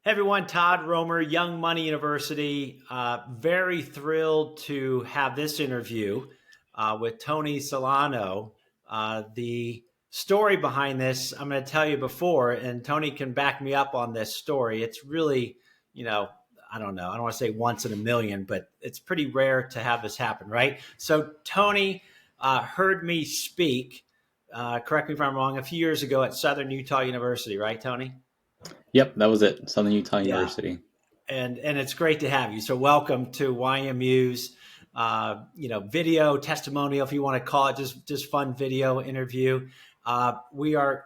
Hey everyone, Todd Romer, Young Money University. Very thrilled to have this interview with Tony Solano. The story behind this, I'm going to tell you before, and Tony can back me up on this story. It's really, you know, I don't know, I don't want to say once in a million, but it's pretty rare to have this happen, right? So Tony heard me speak, correct me if I'm wrong, a few years ago at Southern Utah University, right, Tony? Yep, that was it. Southern Utah Yeah, University. and it's great to have you. So welcome to YMU's video testimonial, if you want to call it, just fun video interview. We are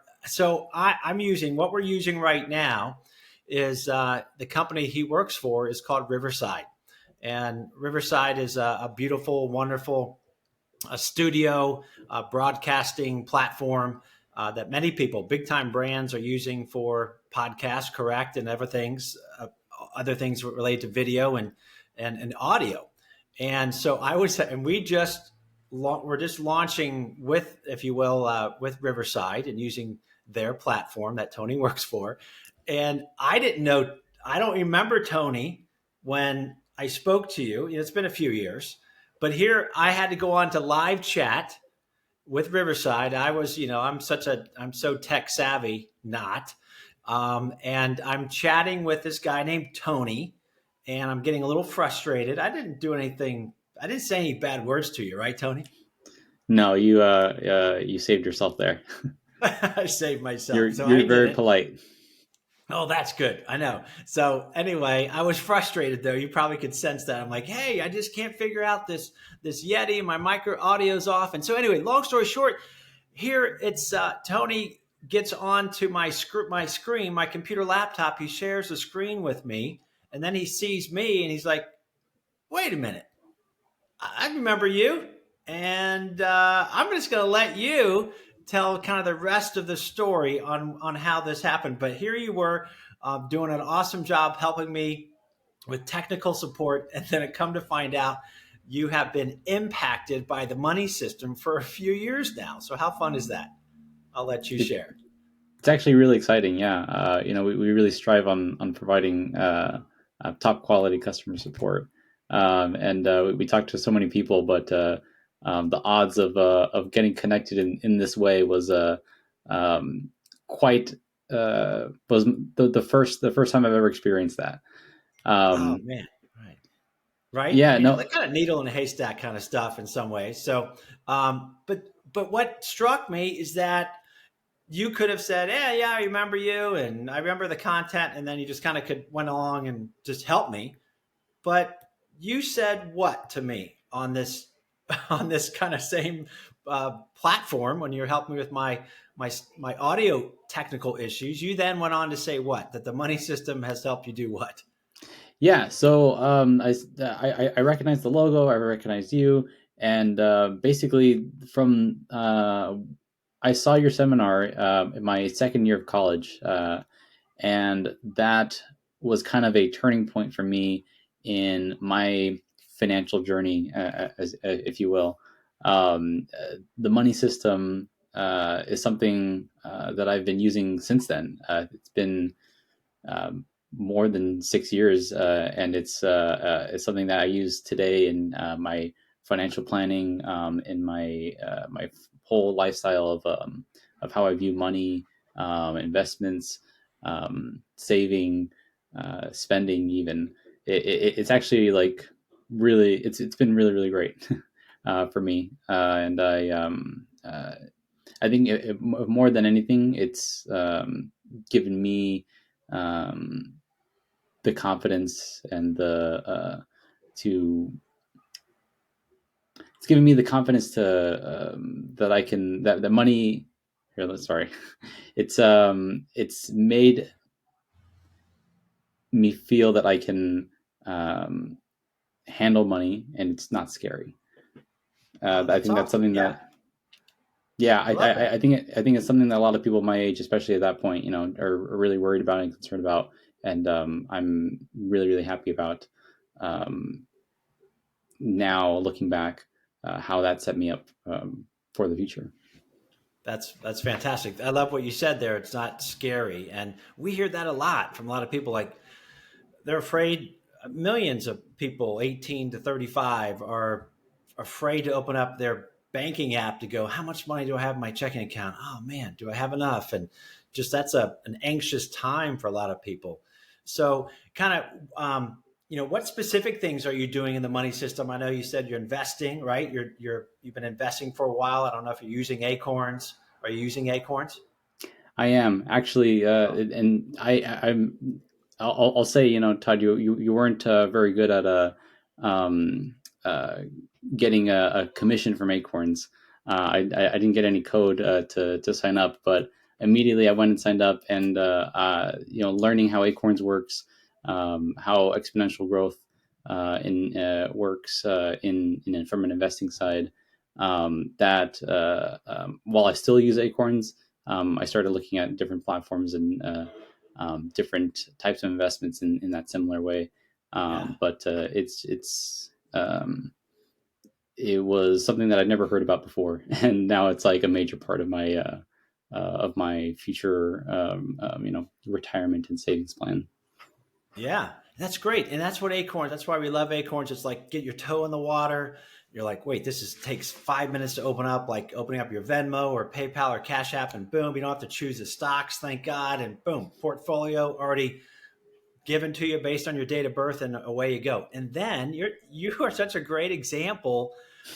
I'm using what we're using right now is the company he works for is called Riverside, and Riverside is a beautiful, wonderful studio broadcasting platform that many people, big time brands, are using for podcasts, correct, and other things related to video and audio. And so we're just launching with, if you will, with Riverside and using their platform that Tony works for. And I don't remember Tony when I spoke to you. It's been a few years, but here I had to go on to live chat with Riverside. I'm so tech savvy, not. And I'm chatting with this guy named Tony, and I'm getting a little frustrated. I didn't do anything. I didn't say any bad words to you, right, Tony? No, you saved yourself there. I saved You're myself, so I you're did very it. polite. Oh, that's good. I know. So anyway, I was frustrated though. You probably could sense that. I'm like, hey, I just can't figure out this Yeti, and my micro audio's off. And so anyway, long story short, here it's Tony gets onto my screen, my computer laptop. He shares the screen with me, and then he sees me, and he's like, "Wait a minute, I remember you." And I'm just going to let you tell kind of the rest of the story on how this happened. But here you were doing an awesome job helping me with technical support, and then it come to find out you have been impacted by the money system for a few years now. So how fun is that? I'll let you It, share. it's actually really exciting. Yeah, we really strive on providing top quality customer support, and we talked to so many people, but the odds of getting connected in this way um, quite was the first time I've ever experienced that. Oh Um, man, right, right. yeah, Like no, kind of needle in a haystack kind of stuff in some ways. So, but what struck me is that you could have said, yeah, I remember you, and I remember the content, and then you just kind of could went along and just help me. But you said what to me on this on this kind of same platform when you were helping me with my audio technical issues? You then went on to say what? That the money system has helped you do what? Yeah, so I recognize the logo, I recognize you, and basically I saw your seminar in my second year of college, and that was kind of a turning point for me in my financial journey, if you will. The money system is something that I've been using since then. It's been more than 6 years, and it's something that I use today in my financial planning, in my whole lifestyle of how I view money, investments, saving, spending. Even it's actually like really it's been really great for me, and I think more than anything, it's given me um, the confidence and the to it's giving me the confidence to that I can that money here. Sorry, it's made me feel that I can um, handle money and it's not scary. Oh, I that's think that's awesome. something Yeah, that yeah, I love that. I think it's something that a lot of people my age, especially at that point, are really worried about and concerned about, and I'm really happy about um, now looking back, how that set me up for the future. That's fantastic. I love what you said there. It's not scary, and we hear that a lot from a lot of people. Like they're afraid. Millions of people, 18 to 35, are afraid to open up their banking app to go, how much money do I have in my checking account? Oh man, do I have enough? And just that's an anxious time for a lot of people. So, kind of, what specific things are you doing in the money system? I know you said you're investing, right? You've been investing for a while. I don't know if you're using Acorns. Are you using Acorns? I am actually, and I'll say, Todd, you weren't very good at um, uh, getting a commission from Acorns. I didn't get any code to sign up, but immediately I went and signed up, and learning how Acorns works, how exponential growth in works from an investing side. That while I still use Acorns, I started looking at different platforms and different types of investments in that similar way. Yeah. But it was something that I'd never heard about before, and now it's like a major part of my future, retirement and savings plan. Yeah, that's great. And that's what Acorns, that's why we love Acorns. It's like get your toe in the water. You're like, wait, this takes 5 minutes to open up, like opening up your Venmo or PayPal or Cash App, and boom, you don't have to choose the stocks, thank God. And boom, portfolio already given to you based on your date of birth, and away you go. And then you are such a great example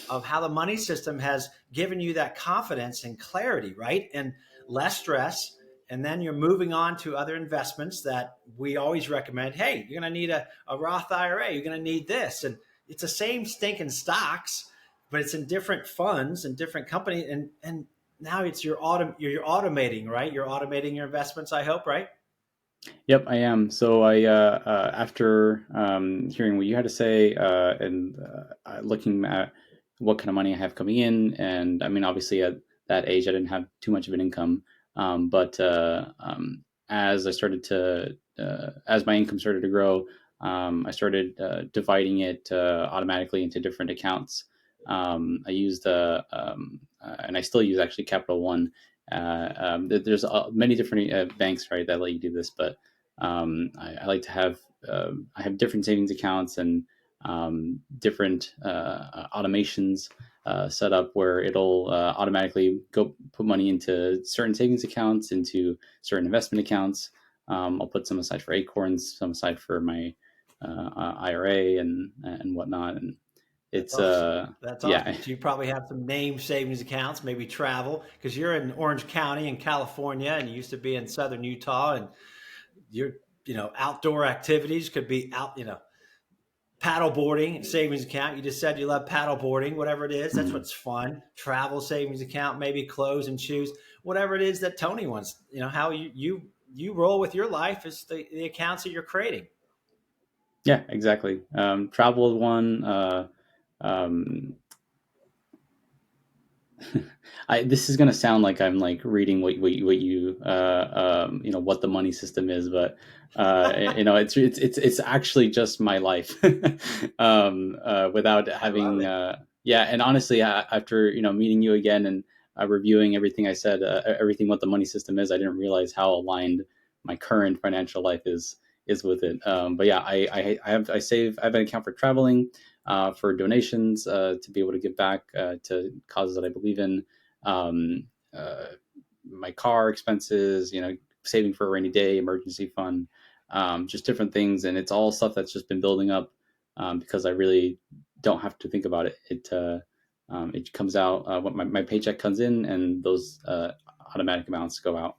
of how the money system has given you that confidence and clarity, right? And less stress. And then you're moving on to other investments that we always recommend. Hey, you're going to need a Roth IRA. You're going to need this. And it's the same stinking stocks, but it's in different funds and different companies. And now it's you're automating, right? You're automating your investments, I hope, right? Yep, I am. So after hearing what you had to say and looking at what kind of money I have coming in, and I mean, obviously at that age, I didn't have too much of an income. But as I started as my income started to grow, I started dividing it automatically into different accounts. I used and I still use actually Capital One. There's many different banks, right, that let you do this, but I like to have I have different savings accounts and different automations set up where it'll automatically go put money into certain savings accounts, into certain investment accounts. I'll put some aside for Acorns, some aside for my IRA and whatnot, and That's it's awesome. That's yeah. awesome. So you probably have some name savings accounts, maybe travel, because you're in Orange County in California, and you used to be in Southern Utah, and your outdoor activities could be paddle boarding savings account. You just said you love paddle boarding, whatever it is. That's Mhm. what's fun. Travel savings account, maybe clothes and shoes, whatever it is that Tony wants. How you roll with your life is the accounts that you're creating. Yeah, exactly. Travel is one. Um, this is gonna sound like I'm like reading what you what the money system is, but it's actually just my life, without I love having it. yeah. And honestly, after meeting you again and reviewing everything I said, everything what the money system is, I didn't realize how aligned my current financial life is with it. But yeah, I have an account for traveling, for donations, to be able to give back to causes that I believe in. Um, uh, my car expenses, saving for a rainy day, emergency fund, just different things, and it's all stuff that's just been building up because I really don't have to think about it. It comes out when my paycheck comes in, and those automatic amounts go out.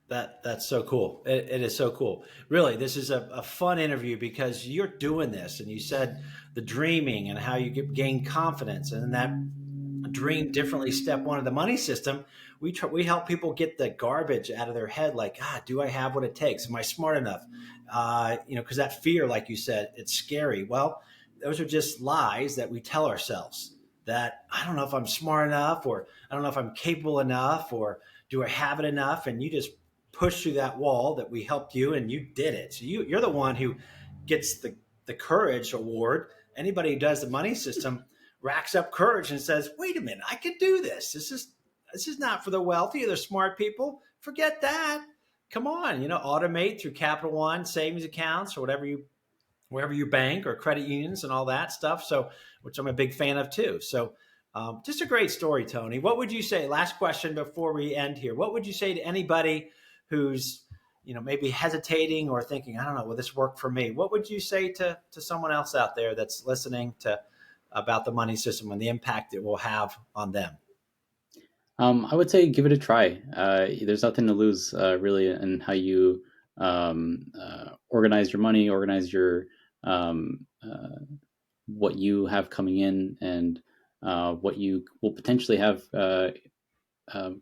That's so cool. It is so cool. Really, this is a fun interview because you're doing this, and you said the dreaming and how you gain confidence, and that dream differently. Step one of the money system. We help people get the garbage out of their head. Like, do I have what it takes? Am I smart enough? Because that fear, like you said, it's scary. Well, those are just lies that we tell ourselves. That I don't know if I'm smart enough, or I don't know if I'm capable enough, or do I have it enough? And you just push through that wall that we helped you, and you did it. So you're the one who gets the courage award. Anybody who does the money system racks up courage and says, "Wait a minute, I can do this. This is This is not for the wealthy or the smart people. Forget that. Come on, automate through Capital One savings accounts or wherever you bank or credit unions and all that stuff. So, which I'm a big fan of too. So, just a great story, Tony. What would you say? Last question before we end here. What would you say to anybody who's maybe hesitating or thinking, I don't know, will this work for me? What would you say to someone else out there that's listening to about the money system and the impact it will have on them? I would say give it a try. There's nothing to lose, really, in how you organize your money, organize your um, uh, what you have coming in, and what you will potentially have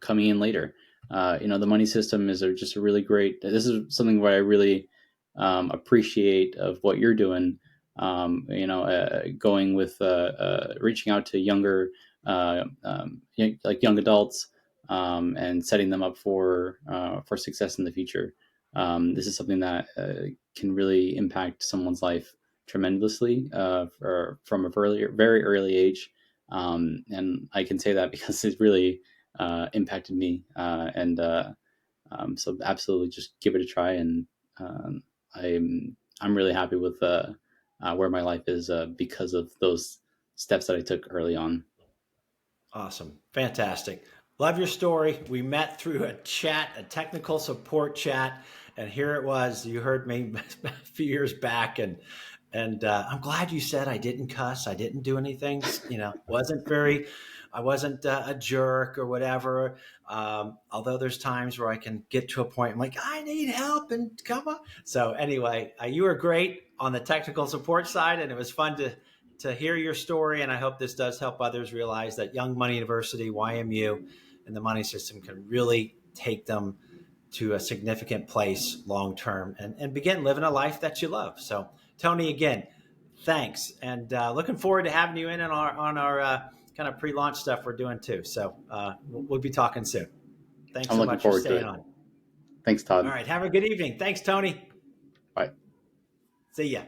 coming in later. The money system is just a really great. This is something where I really appreciate of what you're doing. Going with reaching out to younger, like young adults, and setting them up for success in the future. This is something that can really impact someone's life tremendously from a very early age. And I can say that because it really impacted me. So absolutely, just give it a try. And um, I'm really happy with where my life is because of those steps that I took early on. Awesome. Fantastic. Love your story. We met through a chat, a technical support chat, and here it was. You heard me a few years back, and I'm glad you said I didn't cuss. I didn't do anything. Wasn't very. I wasn't a jerk or whatever. Although there's times where I can get to a point I'm like, I need help and come on. So anyway, you were great on the technical support side, and it was fun to hear your story. And I hope this does help others realize that Young Money University, YMU, and the money system can really take them to a significant place long term and begin living a life that you love. So, Tony, again, thanks. And looking forward to having you in on our kind of pre launch stuff we're doing too. So, we'll be talking soon. Thanks I'm so looking much for forward to staying it. on. Thanks, All Todd. right. Have a good evening. Thanks, Tony. Bye. See ya.